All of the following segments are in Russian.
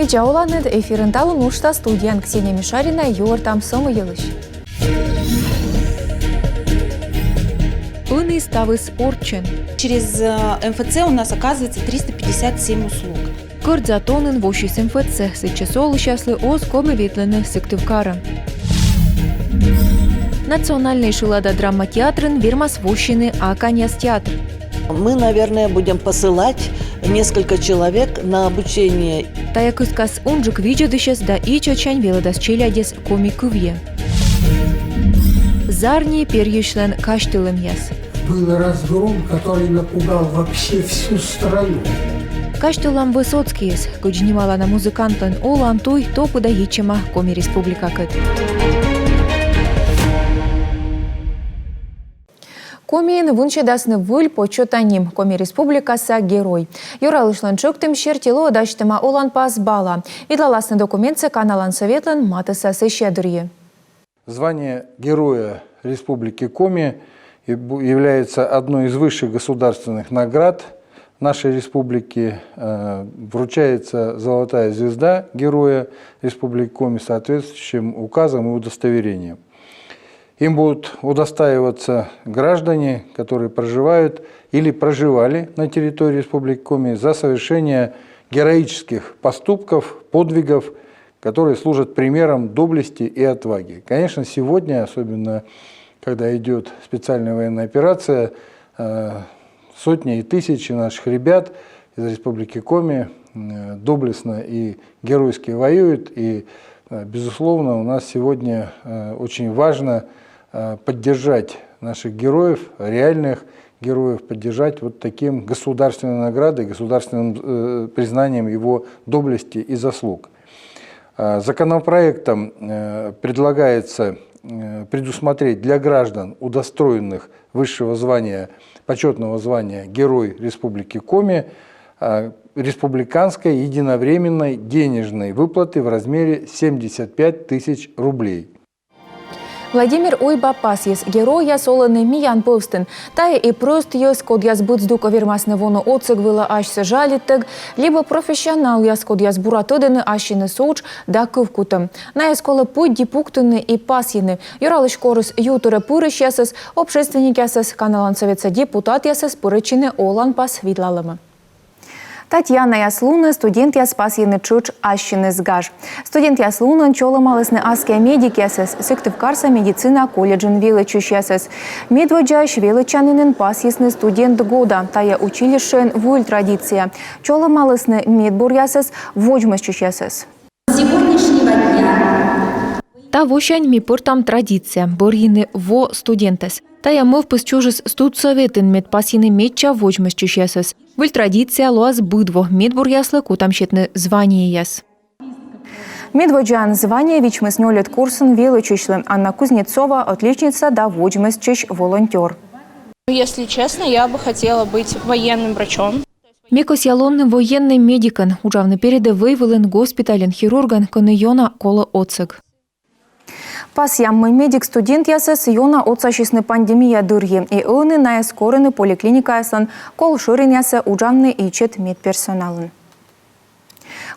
Меча оланет эфирін талын ұшта студиян Ксения Мишарина юортам сымы елыш. Пыны ставы спортчен. Через МФЦ у нас оказывается 357 услуг. Кырдзатонын вошис МФЦ сычесолы счастлы оз комы ветлены сыктывкара. Национальный шилада драматеатрын вермас вощины Аканьяс театр. Мы, наверное, будем посылать несколько человек на обучение. Таякыскас унжик виджедышес да ичачань велодас челядес комикувье. Зарни перьючлен каштылым яс. Был разгром, который напугал вообще всю страну. Каштылам Высоцкиес, кучнимала на музыкантын олан туй топы да ичема коми республика кыт. Комиен вунчедасны выль почетаним коми республикаса герой. Юралышлан чуктым шертило даштыма олан пас бала. Идлаласны документсе каналан советлен матыса сыщедырье. Звание Героя Республики Коми является одной из высших государственных наград нашей республики. Вручается золотая звезда Героя Республики Коми соответствующим указом и удостоверением. Им будут удостаиваться граждане, которые проживают или проживали на территории Республики Коми за совершение героических поступков, подвигов, которые служат примером доблести и отваги. Конечно, сегодня, особенно когда идет специальная военная операция, сотни и тысячи наших ребят из Республики Коми доблестно и геройски воюют. И, безусловно, у нас сегодня очень важно поддержать наших героев, реальных героев, поддержать вот таким государственной наградой, государственным признанием его доблести и заслуг. Законопроектом предлагается предусмотреть для граждан, удостоенных высшего звания, почетного звания Герой Республики Коми, республиканской единовременной денежной выплаты в размере 75 тысяч рублей. Владимир Ойбапас ес герой яс оланы миян повстын. Тая и прост ес код яс будздука вермасны воно оцег вила ашсы жалитык, либо профессионал яс код яс буратыдыны ашины соуч да кывкутым. На ясколы путь дипуктыны и пасьины. Юралыш корыс ютыры пырыш ясыс, общественник ясыс, каналан советса депутат ясыс, пырычины олан пас видлалымы. Татьяна Яслуна, студент яспасьены чуч ащины сгаж. Студент Яслуна чоломалысны аския медик ясыс, сыктывкарса медицина колледжин велычуш ясыс. Медводжаш велычанынын пасьесны студент года, тая училищен вуль традиция. Чоломалысны медбур ясыс, вожмысчуш ясыс. Сегодняшнего дня. Та вощань ми пыртам традиция, борьины во студентес. Тая мов пысчужыс студсоветын медпасины медча вожмысчуш ясыс. Выль традиция луаз быдво медбур яслы кутамщетны звание яс. Медводжан звание вичмыснёлет курсын велычушлы. Анна Кузнецова отличница да вожмысчуш волонтер. Если честно, я бы хотела быть военным врачом. Мекос ялонны военный медикан, ужавны переды выявлен госпитален хирурган коныйона колы оцег. Пас яммый медик студент ясыс йона отсашисны пандемия дырье и ылны на скорыны поликлиника ясын кол шырын ясы ужамны ичет медперсоналын.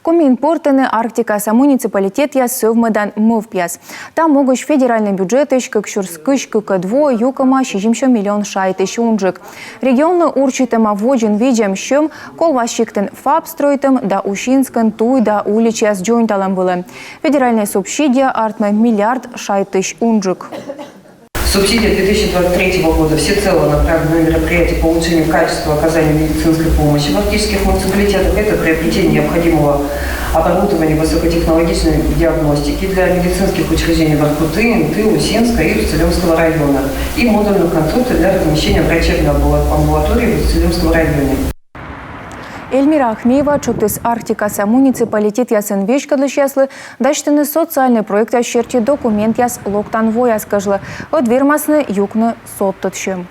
Комин портыны Арктикаса муниципалитет яс сövмыдан мывпяс. Там могыш федеральный бюджет кыкшурскыш кыкадво юкама 60 миллион шайтыш унжык. Регионны урчитыма воджин виджем шым колващиктын фаб стройтым да ущинскын туй да улич яс джойнталам было. Федеральная субсидия артмы миллиард шайтыш унжык. Субсидия 2023 года всецело направлена на мероприятия по улучшению качества оказания медицинской помощи в арктических муниципалитетах. Это приобретение необходимого оборудования высокотехнологичной диагностики для медицинских учреждений Воркуты, Инты, Усинска и Усть-Илимского района и модульных конструкций для размещения врачебной амбулатории в Усть-Илимском районе. Эльмира Ахмеева чуктыс Арктикаса муниципалитет ясын вешкадлыш яслы, даштыны социальный проект ащерти документ яс локтан вояскажлы, отвермасны юкны соттытшым.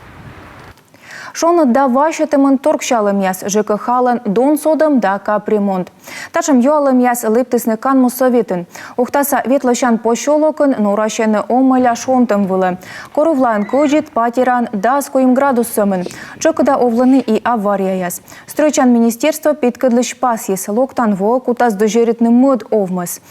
Шоны да вашетемын торкшалым яс ЖКХ-лан дон содам да капремонт. Тачым юалым яс лептесны канму советын. Ухтаса ветлощан пощолокын норащены омыля шонтым вылы. Коровлан кожит патеран да скоим градусымын. Чокыда овланы и авария яс. Стройчан министерство питкадлыш пас ес локтан во кутас дожеретны мод овмыс.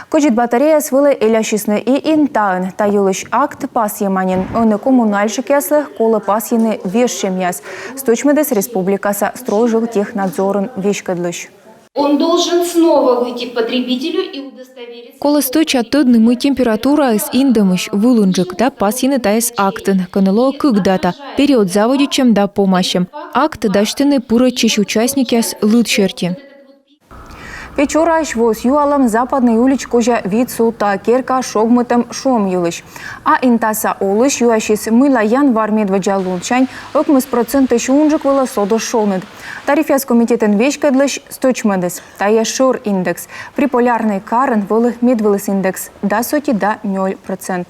Кожит батарея свылы элящисны и интаын. Таюлыш акт пас еманин. Оны коммунальщик яслых колы пас ены вешшем яс. Сточмедес республикаса стройжил технадзорын вешкадлыш. Он должен снова выйти к потребителю и удостовериться. Коли стойча тыднымы температура из индымыш вылунжик да пасины тайс актын. Кыныло кык дата. Период заводичем да помощем. Акт даштыны пуры чищ участники с лытшерти. Вечора воз юалам западный улич кожа вид сута керка шогмытым шом юлыш. А интаса олыш юашис мыла январ медведжа лунчань окмыс проценты шунжик вылы содо шоныд. Тарифяс комитетен вешкадлыш сточмедес. Тая шор индекс. При полярный карен вылы медвелыс индекс да соти да 0%.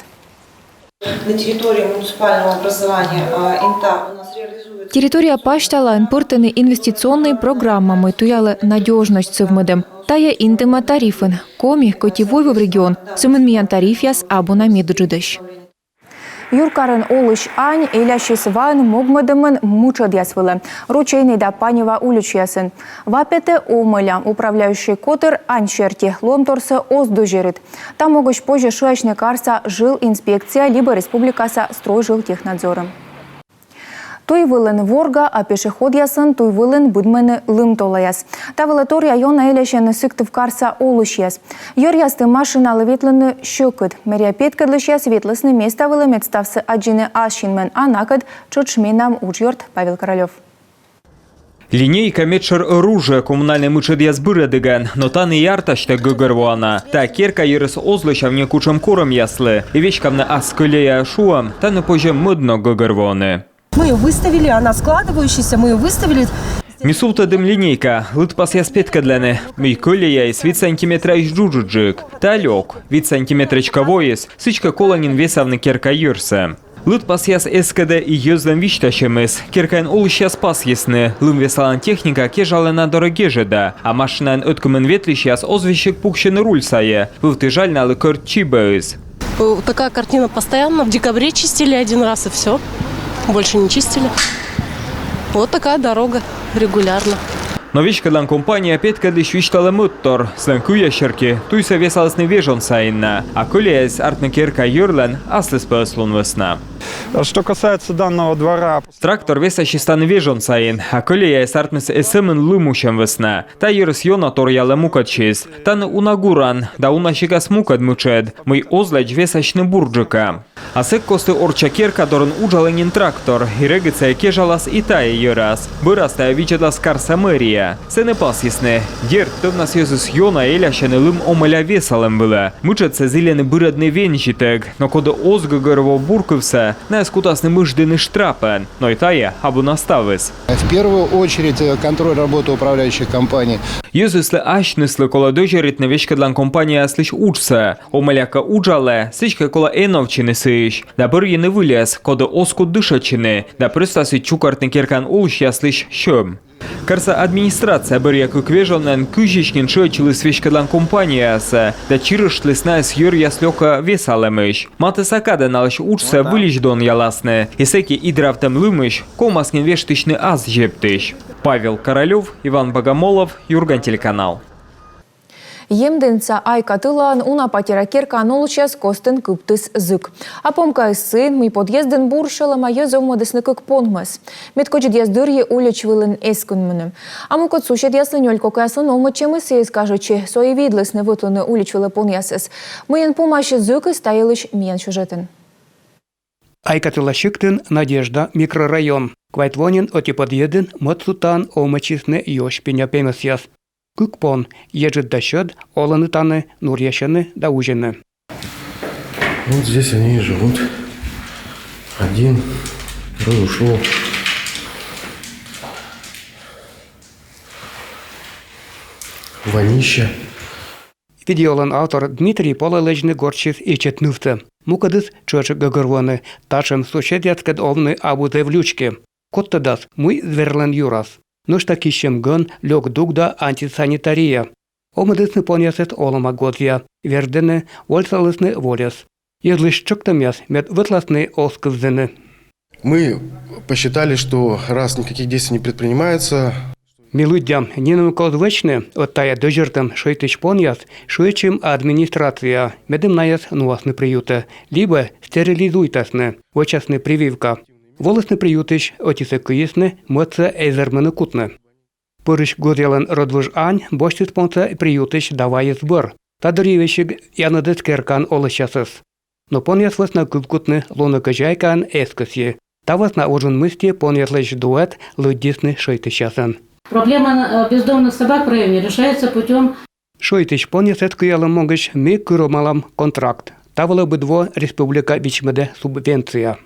На территории муниципального образования ИНТА у нас реализуется... Территория паштала импортные инвестиционные программы туяла надежность совмедем. Тая интема тарифен. Коми котевой в регион. Суменмиян тарифяс абуна медуджидыш. Юркарын олыш ань элящис ван могмедемын мучадясвылы. Ручейный да панева уличясын. Вапете омыля управляющий котыр ань черти ломторсы оздужерит. Там могуч позже шуачный карса жил инспекция либо республикаса стройжил технадзором. Той вылын ворга, а пешеход ясын той вылын будмены лымтолаяс. Та вылытор района элешен сыктыв карса олыш яс. Йор ясты машиналы ветлыны щекыт. Мерия петкадлыш яс ветлысны места вылы медставсы аджины ашинмен, а накыд чотшменам учьорт Павел Королев. Линейка метшер оружия коммунальный мычед язбыры дыган, но та не ярташта гыгырвуана. Та керка ерыс озлыша в некучем кором яслы. И вечкам на аскылея шуам, та не позже мыдно гыгырвуаны. Мы ее выставили, она складывающаяся, мы ее выставили. Мисулта дым линейка, лыт пас я спеткадлены. Мой колея из вид сантиметра из джуджуджик. Та лёг, вид сантиметрочка воис, сычка колонин весовны керка юрса. Лыт пас яс эскаде и ёздам вичтащемыс. Керкайн ол сейчас пас ясны. Лым весалан техника кежалы на дороге жеда. А машинайн откумен ветлищ яс озвещик пухщен руль сае. Вывты жаль на лыкор чибэйс. Такая картина постоянно. В декабре чистили один раз и все. Больше не чистили. Вот такая дорога регулярно. Но вещкадан компания опять кадыш вичтала муттор. Сленкуя щерки, туйса весалась не вежон сайна. А колеясь артна керка юрлен, аслес пэслун весна. Что касается данного двора... Трактор весащий стан вежон сайн, а колеясь артнес эсэмен лымущем весна. Та юрс йонатор яле мукачис. Тан унагуран, да унащикас мукад мучед. Мой озлач весащны бурджика. А сек косты орча керка дорн уджаленин трактор. И региция кежалас и тая юрас. Бырастая вичедлас карса мэрия. Сене пас ясны. Дер, то в нас ёзус йона элящаны лым омыля весалым было. Мучатся зеленый быродный венчитек. Но кода озгагырво бурковса, на скутасны мыждыны штрапен. Но и тая абу наставыс. В первую очередь контроль работы управляющих компаний. Ёзуслы ашныслы кола дожерит на вещкадлан компания слыш учса. Омыляка уджале, сычка кола эновчины сыщ. Да бырьены вылез, кода оску дышачины. Да прыстасы чукартны керкан улщ яслыш щом. Карса администрация бырьяку квежонен кыжичнин шойчилы свечкадлан компанияса. Да чирышлы снайс юр яслёка весалымыш. Маты сакада налыш учса вылищ дон яласны. Исеки идравтам лымыш, комаскин вештычны аз жептыш. Павел Королев, Иван Богомолов, Юрган телеканал. Емденца айка тылан уна патера керка анолучас костен кыптыс зык. А помка сын мы подъезден буршала майо зомодесны кык понмас. Меткочит яздырье улич вылын эскунмыны. А мукот сушет яслы нёлько каяслын омычемы сеяс кажучи, сои видлысны вытлыны улич вылы пон ясыс. Мыен помаши зык и стаилыш миян сюжетен. Айка тылашыктын Надежда микрорайон. Квайтлонин оти подъеден мотлутан омычисны ёш пеня пемес яс. Кукпон ежит дощет, оланы таны, нурьящаны да ужины. Вот здесь они и живут. Один, второй ушел. Вонище. Видеолан автор Дмитрий Пололежный горчис и четнувцы. Мукадыс чочек гагырваны, ташем сушедяцкед овны абузе в лючке. Коттадас муй зверлен юрас. Ношта кищем гön лёг дугда антисанитария. Омыдысны понясет олома годзя, вердены вольсалысны воляс. Езлыш чоктамяс мед вытласны оскыззыны. Мы посчитали, что раз никаких действий не предпринимается, Милудям нинам козвычны, оттая дожертым шейтыч поняс, шуечим администрация, медым наяс нуасны приюта, либо стерилизуйтасны, очасны прививка. Волосны приютыч отисы кыесны, моца эзерманы кутны. Пырыш гурелан родвуж ань, бошты спонса приютыч давай сбор. Тадыревещик янадыц керкан олышасыз. Но поняс васна кыпкутны луна кыжайкан эскосье. Тавасна ожын мысте поняслыч дуэт лудисны шейтычасын. Проблема бездомных собак в районе решается путем... Шойтыч понясет кыялым могыч ми кыромалам контракт. Тавала бы дво республика бичмеде субвенция.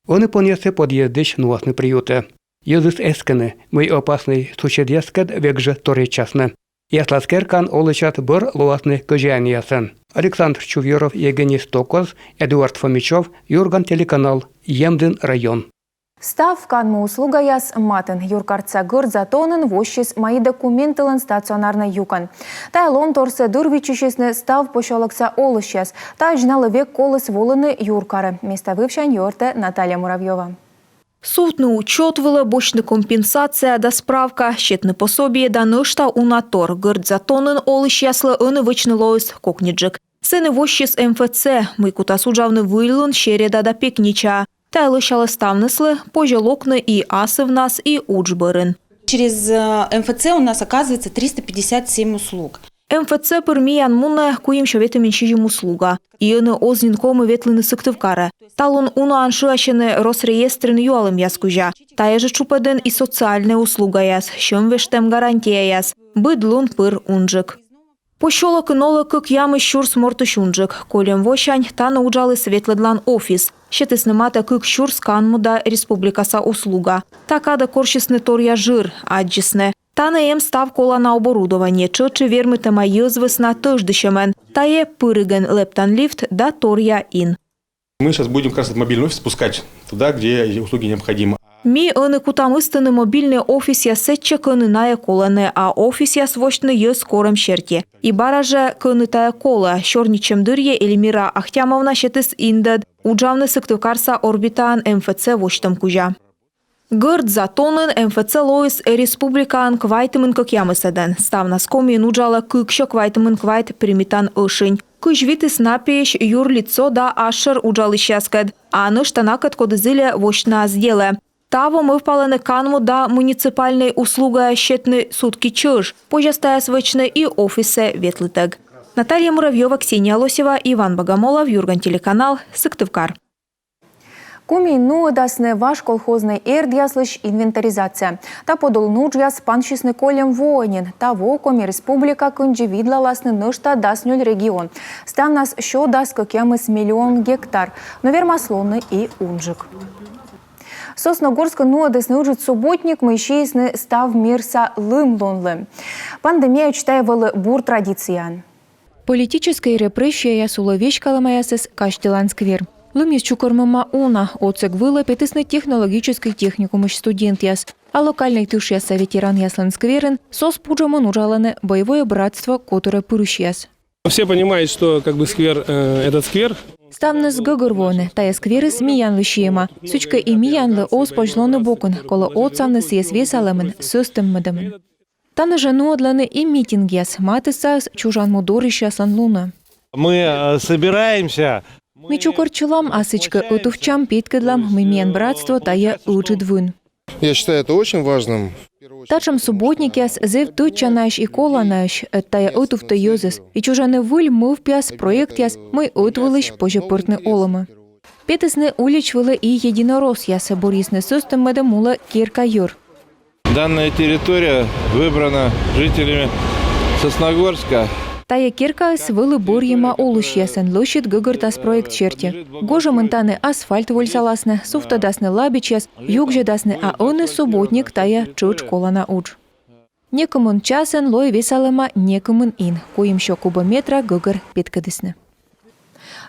Он и понесе подъездыч нуасны приюты. Езыс эскены, мы опасный сущедескед векже торечасны. Ясласкеркан олычат быр луасны кыжаниясын. Александр Чувьеров, Евгений Стокоз, Эдуард Фомичев, Юрган телеканал, Емдин район. Став канму услуга яс матын юркарца гырд затонын вощис мои документылын стационарна юкан. Тайлон торсе дурвичищесны став пошолокса олышяс, та жналы век колыс волыны юркары. Места вывшан юрте Наталья Муравьева. Судный учет вела, бочная компенсация да справка, счетное пособие да нышта унатор, гырд затонын олыш яслы ыны вычны лоис кокниджик. Сыны вощис МФЦ, мыкута суджавны вылын щереда да пекнича. Тайлышалы ставныслы, пожелокны и асы в нас, и уджбырын. Через МФЦ у нас оказывается 357 услуг. МФЦ пырмиян муна куим шоветы меньшижим услуга. И ыны ознин комы ветлыны сыктывкары. Талон уна аншуащены Росреестрын юалым яскужа. Тая же чупадын и социальная услуга яс, щем вештем гарантия яс. Быдлун пыр унджик. Пощолок и нолок к ямы щурс мортыш унджик. Колем вощань та науджалы светледлан офис. Щеты снимата кык щурс канмуда республикаса услуга. Такада коршисны торья жир, аджисне. Та наем став кола на оборудование, чочи вермы тема езвысна тыждыщемен. Тае пырыген лептан лифт да торья ин. Мы сейчас будем как раз этот мобильный офис спускать туда, где услуги необходимы. Ми ыны кутамыстыны мобильный офис я сетче кыны ная коланы, а офис я свощны ё скором щерте. И бараже кыны тая кола, щорничем дырье Эльмира Ахтямовна щетыс индед, уджавны сыктывкарса орбитаан МФЦ воштам кужа. Гырд затонын МФЦ лоис республикаан квайтымын кокямысаден. Ставна скоми нуджала кыкшо квайтымын квайт примитан ышынь. Кыжвитыс напеш юр лицо да ашер уджалыщаскед, а ныштанакат кодызыле вощна сделе. Таво мы впалены канму да муниципальной услуга щетны сутки чыж, пожастая свечны и офисе ветлытег. Наталья Муравьева, Ксения Лосева, Иван Богомолов, Юрган телеканал, Сыктывкар. Кумий нуэдасны ваш колхозный эрд яслыш инвентаризация. Та подол нудж яс паншисны колем воинин. Таво коми республика кынджи видла ласны нышта даснюль регион. Стан нас шо дас кокемыс миллион гектар. Но вермаслоны и унжик. Сосногорска нуэдасны ужит субботник мыщисны став мирса лымлонлы. Пандемия читаевалы бур традициян. Политическая репрессия ясуловечкала маясыс каштелан сквер. Лымис чукормама уна, оцег выла петысный технологический техникум студент яс, а локальный тыш яса ветеран яслан скверен, сос пуджамон ужаланы боевое братство, которое пырыш яс. Все понимают, что сквер, этот сквер. Ставнес гыгырвоны, тая скверы с миянлы щема, сучка и миянлы ос пошлоны бокон, коло отцамнес ес весаламен, сөстем медамен. Таны жену одланы и митинг яс, матысас чужан мудорыш яслан луна. Мы собираемся. Мичу корчулам асычка утувчам питкадлам мимиан братство тая уджидвын. Я считаю это очень важным. Тачам субботникяс зев тучанаш и коланаш, тая утувта йозес, и чужаны выль мывпяс проектяс мой утвылыш пожепыртны олома. Петесны уличвылы и единорос яса борисны сустым медамула кирка юр. Данная территория выбрана жителями Сосногорска. Тая кирка с вылы борьема олуш ясен лощит гыгыртас проект черти. Гожа ментаны асфальт вольсаласны, суфтадасны лабичяс, югже дасны, а оны субботник тая чуч колана уч. Некомын часен лой весалыма некомын ин, коим шо кубометра гыгыр петкадысны.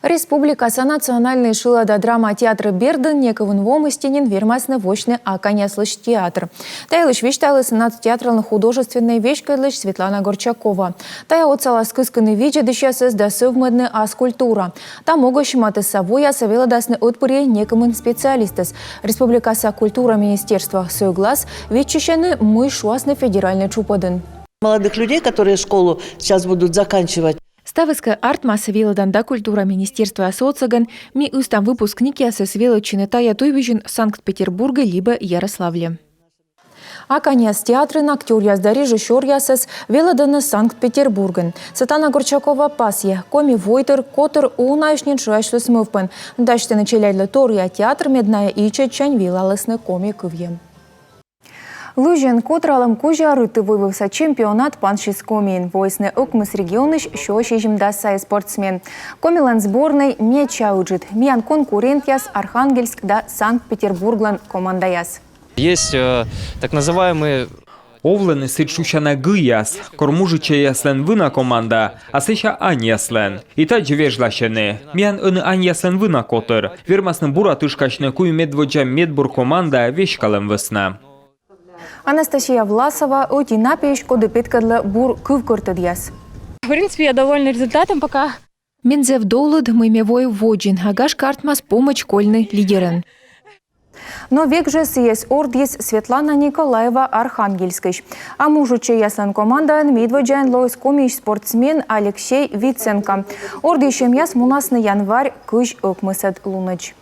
Республика национальный шилада драма театра Берден нековын вомыстенен вермасны вочны аканеслыш театр. Тайлыш вешталыс над театрально-художественной вещкадлыш Светлана Горчакова. Тая отцала скысканы виде дыщасыз да совмыдны аскультура. Там могощ маты савоя савеладасны отпыре некомын специалистас. Республикаса культура министерства соглас ветчищены мы шуасны федеральный чупадын. Молодых людей, которые школу сейчас будут заканчивать. Ставыска артмаса велоданда культура министерства соцаган ми устам выпускники асесвела чинетая туйвижин Санкт-Петербурга либо Ярославле. А конец театрын актер язда режиссер ясас велоданы Санкт-Петербурган. Светлана Горчакова пасье, коми войтер, котер унаешнин шуашлы смывпан. Дашты началяйдлы тория театр медная ича чань велалысны коми кывьем. Лыжен котралым кужа рыты вывывся чемпионат паншис комин. Войсны окмыс регионыш шошежимда сай спортсмен. Комилан сборной не чауджит. Миян конкурент яс Архангельск да Санкт-Петербурглан команда яс. Есть так называемые Овлен сычущана гыяс, кормужича яслен вына команда, а сыща ань яслен. И та джвежлащены. Миян ань яслен вына котыр. Вермасны бура тышкачны куй медводжа медбур команда вешкалем весна. Анастасия Власова отина пешко допеткадла бур кывкортадьяс. В принципе, я довольна результатом пока. Мензев долуд мымевой воджин, агаш картмас помощь школьный лидерен. Но век же съесть ордис Светлана Николаева Архангельской. А мужу чаяслан команда медводжан лоис комиш спортсмен Алексей Виценко. Ордишем яс мунасны январь кыш окмысад луныч.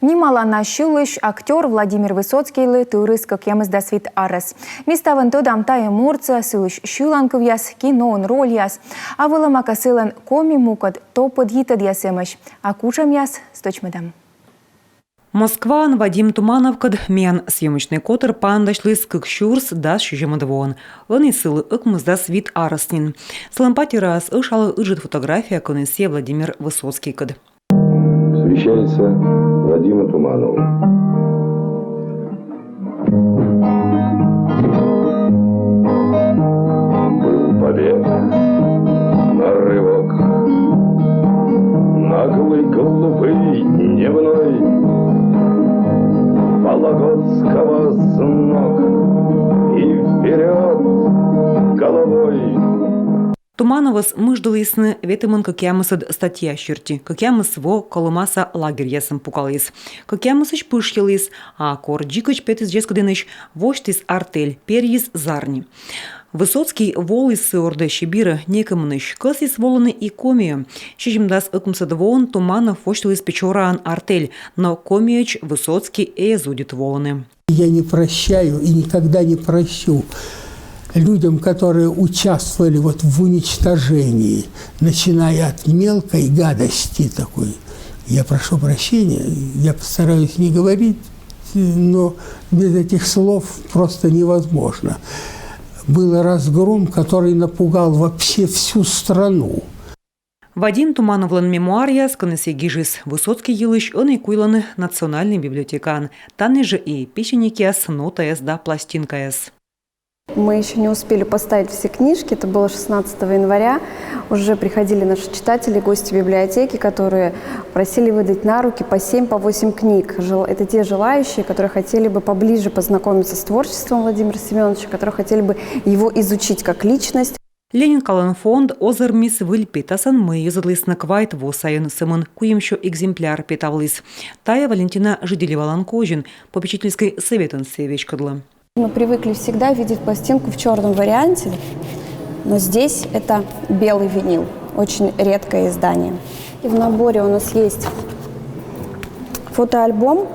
Немало нащилыш актер Владимир Высоцкий тырыс как ямызда свит арас. Миставан тодам тая морца сылыш шиланков яс, кино он роль яс. А вылымака сылан коми мукат то подъитад ясемаш. А кушам яс сточмедам. Москва, Вадим Туманов, кадмян съемочный котер пандашлыс кыкшурс дас шижемадвон. Он и сылы ыкмыздас вид араснин. Слампати раз ышалы ыжит фотография конесе Владимир Высоцкий кад. Посвящается Вадиму Туманову. Был побег, нарывок, наглый, голубый, дневной, Вологодского с ног и вперед головой. Тумановас мыждалысны ветымын какямысыд статья щерти, какямыс во колымаса лагерь ясым пукалыс, какямысыч пышьялыс, а кор джикач петис жескадыныш воштис артель, перьис зарни. Высоцкий волысы орда щебира некомыныш, кысис воланы и комию. Щежимдас ыкмсадвон Туманов вошталыс печораан артель, но комиюч Высоцкий эзудит воланы. Я не прощаю и никогда не прощу людям, которые участвовали вот в уничтожении, начиная от мелкой гадости такой. Я прошу прощения, я постараюсь не говорить, но без этих слов просто невозможно. Был разгром, который напугал вообще всю страну. Вадим Тумановлан мемуария сконесе гижис Высоцкий елыш он и куйланы национальный библиотекан. Таны же и печеникес, нотаес да пластинкаес. Мы еще не успели поставить все книжки, это было 16 января. Уже приходили наши читатели, гости библиотеки, которые просили выдать на руки по 7-8 книг. Это те желающие, которые хотели бы поближе познакомиться с творчеством Владимира Семеновича, которые хотели бы его изучить как личность. Ленин Калан фонд озермис выльпитасан мы задлысна квайт восайын сымын куемщо экземпляр питавлыс. Тая Валентина Жиделевалан Кожин, попечительской советан севечкадла. Мы привыкли всегда видеть пластинку в черном варианте, но здесь это белый винил, очень редкое издание. И в наборе у нас есть фотоальбом.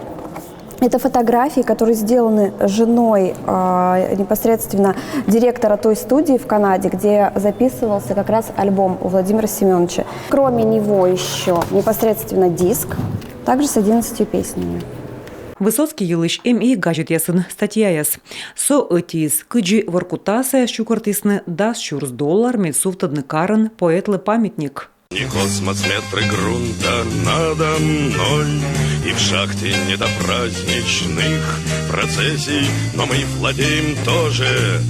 Это фотографии, которые сделаны женой непосредственно директора той студии в Канаде, где записывался как раз альбом у Владимира Семеновича. Кроме него еще непосредственно диск, также с 11 песнями. Высоцкий елыш и гаджет ясын статья яс. Со этис кыджи воркутаса щукартисны дас $1 медсуфтадны карен поэтлы памятник. Не космосметры грунта надо мной, и в шахте не до праздничных процессий, но мы владеем тоже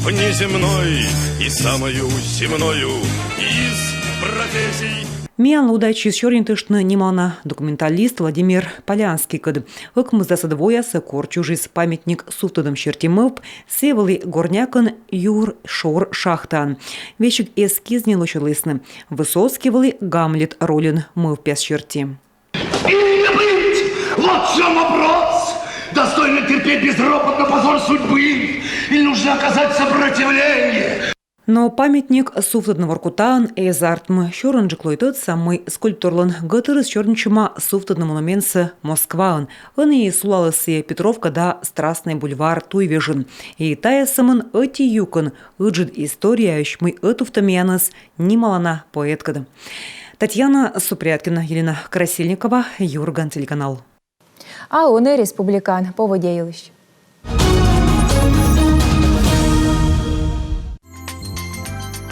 внеземной и самою земною из профессий. Миян удачи с чернитышны немана документалист Владимир Полянский кыд. Ыкмызда садвоя сыкор чужис памятник суфтадым чертимып, севалы горнякын юр шор шахтан. Вещик эскизне лучелысны. Высоцкий валы Гамлет ролин мыв пес черти. Или быть! Вот в чем вопрос! Достойно терпеть безропотно позор судьбы? Или нужно оказать сопротивление? Но памятник суфтадны воркутан эзартмы шорынжы клойтот самый скульпторлын гытырыс черничыма суфтадны монументсы Москваын. Ыны сулалысы Петровка да Страстный бульвар туйвежын. И таясымын ыти юкын ыджид история ещмый ытуфтамияныс немалана поэткады. Татьяна Супряткина, Елена Красильникова, Юрган, телеканал. А он и республикан поводейлищ.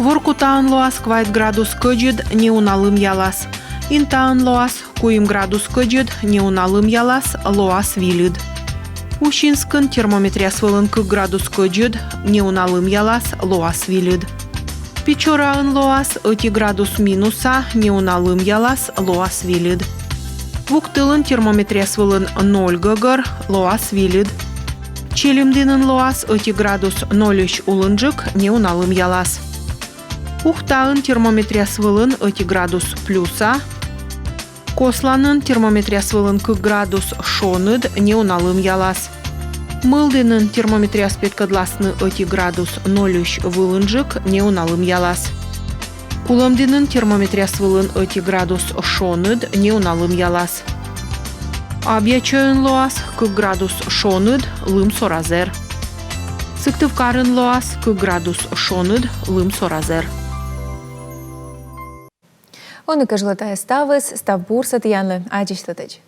Воркутаан лоас квайт градус кыджид неуналым ялас. Интаан лоас куим градус кыджид неуналым ялас лоас вилид. Ущинскын термометрия свылын кык градус кыджид неуналым ялас лоас вилид. Печораан лоас 1 градус минуса неуналым ялас лоас вилид. Вуктылын термометрия свылын 0 гыгыр лоас вилид. Челимдинын лоас 1 градус 0 улынжык неуналым ялас. Ухтаын термометрия свылын 1 градус плюса. Косланын термометрия свылын 1 градус шоныд неуналым ялас. Мылдынын термометрия спеткадласны 1 градус 0 вылынжык неуналым ялас. Кулымдынын термометрия свылын 1 градус шоныд неуналым ялас. Абьячойын лоас 1 градус шоныд лым соразер. Сыктывкарын лоас 1 градус шоныд лым соразер. Он и кажлатая ставыс, став бурсат янлы, ачиштатыч.